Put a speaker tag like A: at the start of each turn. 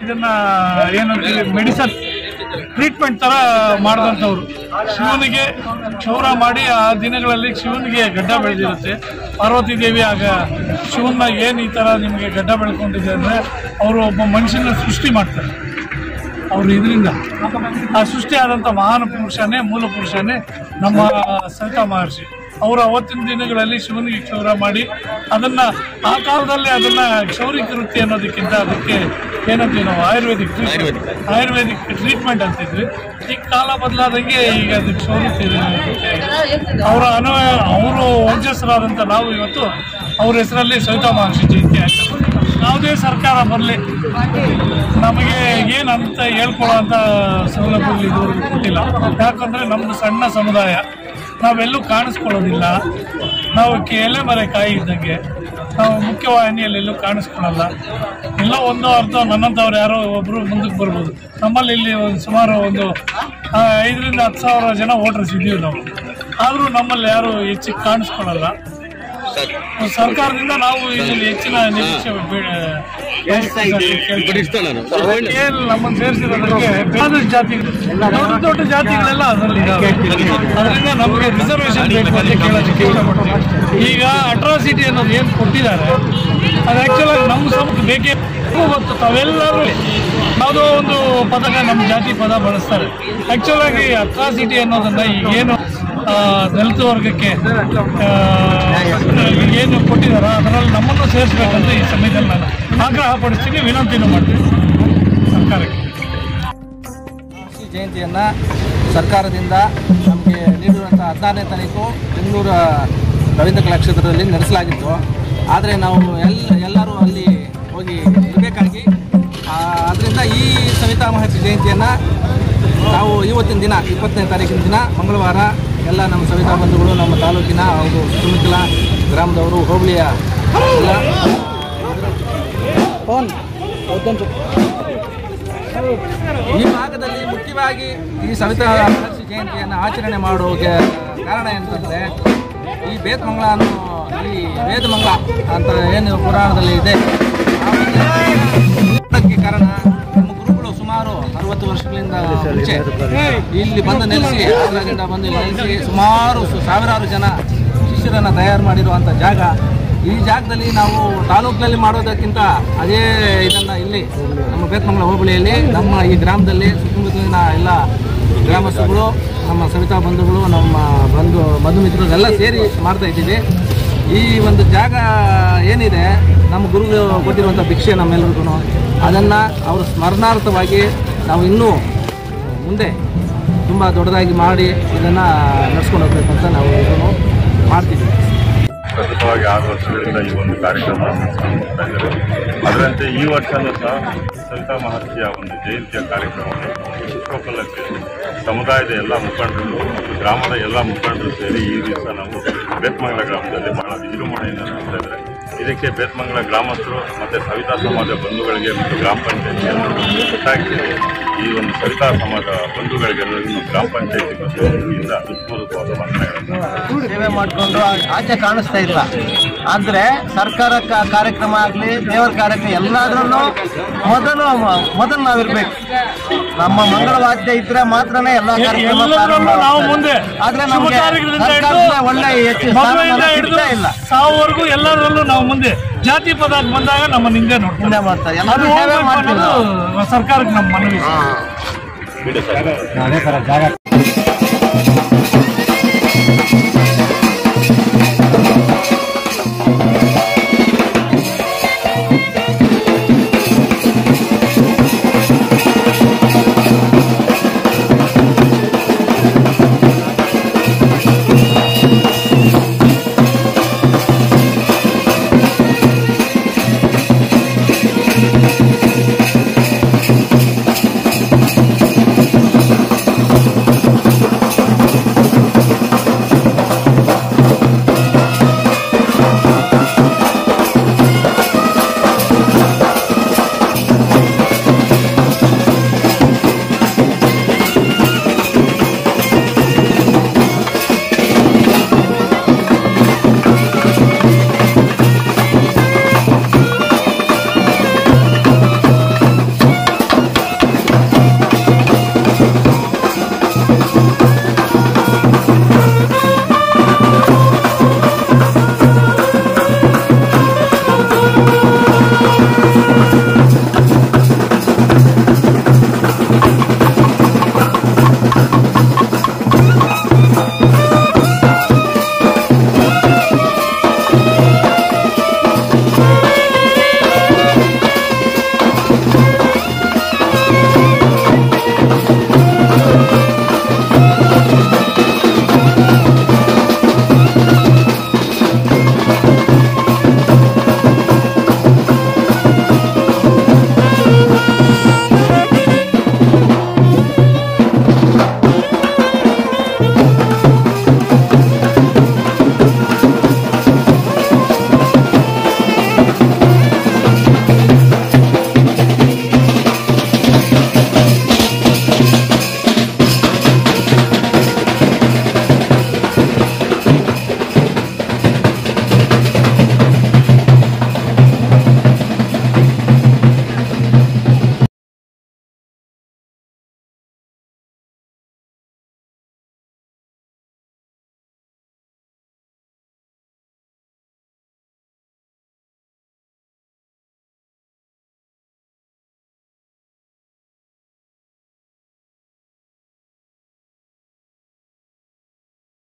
A: ಇದನ್ನ ಏನಂತೀವಿ medicine treatment ತರ ಮಾಡಿದಂಥವ್ರು. ಶಿವನಿಗೆ ಕ್ಷೌರ ಮಾಡಿ ಆ ದಿನಗಳಲ್ಲಿ ಶಿವನಿಗೆ ಗಡ್ಡ ಬೆಳೆದಿರುತ್ತೆ. ಪಾರ್ವತಿ ದೇವಿ ಆಗ ಶಿವನ ಏನು ಈ ಥರ ನಿಮಗೆ ಗಡ್ಡ ಬೆಳ್ಕೊಂಡಿದೆ ಅಂದರೆ ಅವರು ಒಬ್ಬ ಮನುಷ್ಯನ ಸೃಷ್ಟಿ ಮಾಡ್ತಾರೆ. ಅವರು ಇದರಿಂದ ಆ ಸೃಷ್ಟಿಯಾದಂಥ ಮಹಾನ್ ಪುರುಷನೇ ಮೂಲ ಪುರುಷನೇ ನಮ್ಮ ಸವಿತಾ ಮಹರ್ಷಿ. ಅವರು ಅವತ್ತಿನ ದಿನಗಳಲ್ಲಿ ಶಿವನಿಗೆ ಕ್ಷೌರ ಮಾಡಿ ಅದನ್ನು ಆ ಕಾಲದಲ್ಲಿ ಅದನ್ನು ಕ್ಷೌರಿಕ ವೃತ್ತಿ ಅನ್ನೋದಕ್ಕಿಂತ ಅದಕ್ಕೆ ಏನಂತೀವಿ ನಾವು ಆಯುರ್ವೇದಿಕ್ ಟ್ರೀಟ್ಮೆಂಟ್ ಅಂತಿದ್ವಿ. ಈಗ ಕಾಲ ಬದಲಾದಂಗೆ ಈಗ ಅದು ಕ್ಷೌರಿಕ ಅವರು ವಂಶಸ್ಥರಾದಂಥ ನಾವು ಇವತ್ತು ಅವ್ರ ಹೆಸರಲ್ಲಿ ಸವಿತಾ ಮಹರ್ಷಿ ಜಯಂತಿ ಆಗ್ತದೆ. ಯಾವುದೇ ಸರ್ಕಾರ ಬರಲಿ ನಮಗೆ ಏನಂತ ಹೇಳ್ಕೊಳ್ಳೋಂಥ ಸೌಲಭ್ಯಗಳು ಇದುವರೆಗೂ ಕೊಟ್ಟಿಲ್ಲ. ಯಾಕಂದರೆ ನಮ್ಮದು ಸಣ್ಣ ಸಮುದಾಯ, ನಾವೆಲ್ಲೂ ಕಾಣಿಸ್ಕೊಳ್ಳೋದಿಲ್ಲ. ನಾವು ಎಲೆ ಮರೆ ಕಾಯಿ ಇದ್ದಂಗೆ ನಾವು ಮುಖ್ಯವಾಹಿನಿಯಲ್ಲಿ ಎಲ್ಲೂ ಕಾಣಿಸ್ಕೊಳ್ಳಲ್ಲ. ಎಲ್ಲ ಒಂದು ಅರ್ಧ ನನ್ನಂಥವ್ರು ಯಾರೋ ಒಬ್ಬರು ಮುಂದಕ್ಕೆ ಬರ್ಬೋದು. ನಮ್ಮಲ್ಲಿ ಇಲ್ಲಿ ಸುಮಾರು ಒಂದು 5,000 to 10,000 ಜನ ವೋಟರ್ಸ್ ಇದ್ದೀವಿ ನಾವು. ಆದರೂ ನಮ್ಮಲ್ಲಿ ಯಾರು ಹೆಚ್ಚಿಗೆ ಕಾಣಿಸ್ಕೊಳ್ಳಲ್ಲ. ಸರ್ಕಾರದಿಂದ ನಾವು ಇಲ್ಲಿ ಹೆಚ್ಚಿನ ನಿರೀಕ್ಷೆ ನಮ್ಮನ್ನು ಸೇರಿಸಿರೋದಕ್ಕೆ ಜಾತಿಗಳು ದೊಡ್ಡ ಜಾತಿಗಳೆಲ್ಲ ಅದರಲ್ಲಿ ಅದರಿಂದ ನಮಗೆ ರಿಸರ್ವೇಷನ್ ಬೇಕು ಅಂತ ಕೇಳೋದಕ್ಕೆ ಇಷ್ಟಪಡ್ತೀವಿ. ಈಗ ಅಟ್ರಾಸಿಟಿ ಅನ್ನೋದು ಏನು ಕೊಟ್ಟಿದ್ದಾರೆ ಅದು ಆ್ಯಕ್ಚುಲಾಗಿ ನಮ್ಮ ಸಮಕ್ಕೆ ಬೇಕೇ ಗೊತ್ತು. ತಾವೆಲ್ಲರೂ ಯಾವುದೋ ಒಂದು ಪದಕ ನಮ್ಮ ಜಾತಿ ಪದ ಬಳಸ್ತಾರೆ. ಆ್ಯಕ್ಚುಲಾಗಿ ಅಟ್ರಾಸಿಟಿ ಅನ್ನೋದನ್ನು ಈಗೇನು ದಲಿತ ವರ್ಗಕ್ಕೆ ಏನು ಕೊಟ್ಟಿದ್ದಾರೋ ಅದರಲ್ಲಿ ನಮ್ಮನ್ನು ಸೇರಿಸಬೇಕಂತ ಈ ಸಮಯದಲ್ಲಿ ನಾನು ಆಗ್ರಹ ಪಡಿಸ್ತೀನಿ, ವಿನಂತಿನೂ ಮಾಡ್ತೀನಿ ಸರ್ಕಾರಕ್ಕೆ.
B: ಜಯಂತಿಯನ್ನು ಸರ್ಕಾರದಿಂದ ನಮಗೆ ನೀಡಿರುವಂಥ 14ನೇ ತಾರೀಕು ಬೆಂಗಳೂರು ರವೀಂದ್ರ ಕಲಾಕ್ಷೇತ್ರದಲ್ಲಿ ನಡೆಸಲಾಗಿತ್ತು. ಆದರೆ ನಾವು ಎಲ್ಲರೂ ಅಲ್ಲಿ ಹೋಗಿ ಇರಬೇಕಾಗಿ ಅದರಿಂದ ಈ ಸವಿತಾ ಮಹರ್ಷಿ ಜಯಂತಿಯನ್ನು ನಾವು ಇವತ್ತಿನ ದಿನ 20ನೇ ತಾರೀಕಿನ ದಿನ ಮಂಗಳವಾರ ಎಲ್ಲ ನಮ್ಮ ಸವಿತಾ ಬಂಧುಗಳು, ನಮ್ಮ ತಾಲೂಕಿನ ಹಾಗೂ ಸುತ್ತಮುತ್ತಲ ಗ್ರಾಮದವರು, ಹೋಬಳಿಯ ಎಲ್ಲ ಈ ಭಾಗದಲ್ಲಿ ಮುಖ್ಯವಾಗಿ ಈ ಸವಿತಾ ಮಹರ್ಷಿ ಜಯಂತಿಯನ್ನು ಆಚರಣೆ ಮಾಡೋಕ್ಕೆ ಕಾರಣ ಏನಂತಂದರೆ ಈ ಬೇತಮಂಗಳ ಅನ್ನೋ ಈ ವೇದಮಂಗಳ ಅಂತ ಏನು ಪುರಾಣದಲ್ಲಿ ಇದೆ ಅದಕ್ಕೆ ಕಾರಣ ನಮ್ಮ ಗುರುಗಳು ಸುಮಾರು 60 ವರ್ಷಗಳಿಂದ ಮುಂಚೆ ಇಲ್ಲಿ ಬಂದು ನೆಲೆಸಿ ಆಂಧ್ರದಿಂದ ಬಂದು ನೆಲೆಸಿ ಸುಮಾರು ಸಾವಿರಾರು ಜನ ಶಿಷ್ಯರನ್ನು ತಯಾರು ಮಾಡಿರುವಂಥ ಜಾಗ. ಈ ಜಾಗದಲ್ಲಿ ನಾವು ತಾಲೂಕಿನಲ್ಲಿ ಮಾಡೋದಕ್ಕಿಂತ ಅದೇ ಇದನ್ನು ಇಲ್ಲಿ ನಮ್ಮ ಬೇತಮಂಗಳ ಹೋಬಳಿಯಲ್ಲಿ ನಮ್ಮ ಈ ಗ್ರಾಮದಲ್ಲಿ ಸುತ್ತಮುತ್ತಲಿನ ಎಲ್ಲ ಗ್ರಾಮಸ್ಥರುಗಳು, ನಮ್ಮ ಸವಿತಾ ಬಂಧುಗಳು, ನಮ್ಮ ಬಂಧು ಮಿತ್ರರೆಲ್ಲ ಸೇರಿ ಮಾಡ್ತಾ ಇದ್ದೀವಿ. ಈ ಒಂದು ಜಾಗ ಏನಿದೆ ನಮ್ಮ ಗುರುಗಳು ಕೊಟ್ಟಿರುವಂಥ ಭಿಕ್ಷೆ ನಮ್ಮೆಲ್ಲರಿಗೂ ಅದನ್ನು ಅವರು ಸ್ಮರಣಾರ್ಥವಾಗಿ ನಾವು ಇನ್ನೂ ಮುಂದೆ ತುಂಬ ದೊಡ್ಡದಾಗಿ ಮಾಡಿ ಇದನ್ನು ನಡೆಸ್ಕೊಂಡು ಹೋಗ್ಬೇಕು ಅಂತ ನಾವು ಇದನ್ನು ಮಾಡ್ತಿದ್ದೀವಿ.
C: ಸತತವಾಗಿ 6 ವರ್ಷಗಳಿಂದ ಈ ಒಂದು ಕಾರ್ಯಕ್ರಮ ಮಾಡ್ತಾ ಇದ್ದಾರೆ. ಅದರಂತೆ ಈ ವರ್ಷವೂ ಸಹ ಸವಿತಾ ಮಹರ್ಷಿಯ ಒಂದು ಜಯಂತಿಯ ಕಾರ್ಯಕ್ರಮವನ್ನು ವಿಶ್ವಕಲಕ್ಕೆ ಸಮುದಾಯದ ಎಲ್ಲ ಮುಖಂಡರು ಮತ್ತು ಗ್ರಾಮದ ಎಲ್ಲ ಮುಖಂಡರು ಸೇರಿ ಈ ದಿವಸ ನಾವು ಬೇತಮಂಗಲ ಗ್ರಾಮದಲ್ಲಿ ಬಹಳ ವಿಜೃಂಭಣೆಯಿಂದ ನಡೆಸ್ತಾ ಇದ್ದಾರೆ. ಇದಕ್ಕೆ ಬೇತಮಂಗಲ ಗ್ರಾಮಸ್ಥರು ಮತ್ತು ಸವಿತಾ ಸಮಾಜ ಬಂಧುಗಳಿಗೆ ಮತ್ತು ಗ್ರಾಮ ಪಂಚಾಯತಿಯನ್ನು ಒಟ್ಟಾಗಿ ಈ ಒಂದು ಸವಿತಾ ಸಮಾಜ ಬಂಧುಗಳಿಗೆಲ್ಲರಿಗೂ ಗ್ರಾಮ ಪಂಚಾಯತಿ ವತಿಯಿಂದ ಹೃತ್ಪೂರ್ವಕವಾದ ವಂದನೆಗಳನ್ನು
B: ಸೇವೆ ಮಾಡಿಕೊಂಡು ಆಚೆ ಕಾಣಿಸ್ತಾ ಇಲ್ಲ. ಅಂದರೆ ಸರ್ಕಾರ ಕಾರ್ಯಕ್ರಮ ಆಗಲಿ, ದೇವರ ಕಾರ್ಯಕ್ರಮ ಎಲ್ಲದರಲ್ಲೂ ಮೊದಲು ನಾವಿರ್ಬೇಕು. ನಮ್ಮ ಮಂಗಳವಾದ್ಯ ಇದ್ರೆ ಮಾತ್ರನೇ ಎಲ್ಲ ಕಾರ್ಯಕ್ರಮ. ಆದ್ರೆ ನಮಗೆ ಒಳ್ಳೆ ಇಲ್ಲ
A: ಸಾವರೆಗೂ ಎಲ್ಲರಲ್ಲೂ ನಾವು ಮುಂದೆ ಜಾತಿ ಪದ ಬಂದಾಗ ನಮ್ಮ ನಿಂದೆ ನೋಡ್ತಾರೆ ಸರ್ಕಾರಕ್ಕೆ ನಮ್ಮ ಮನವಿ.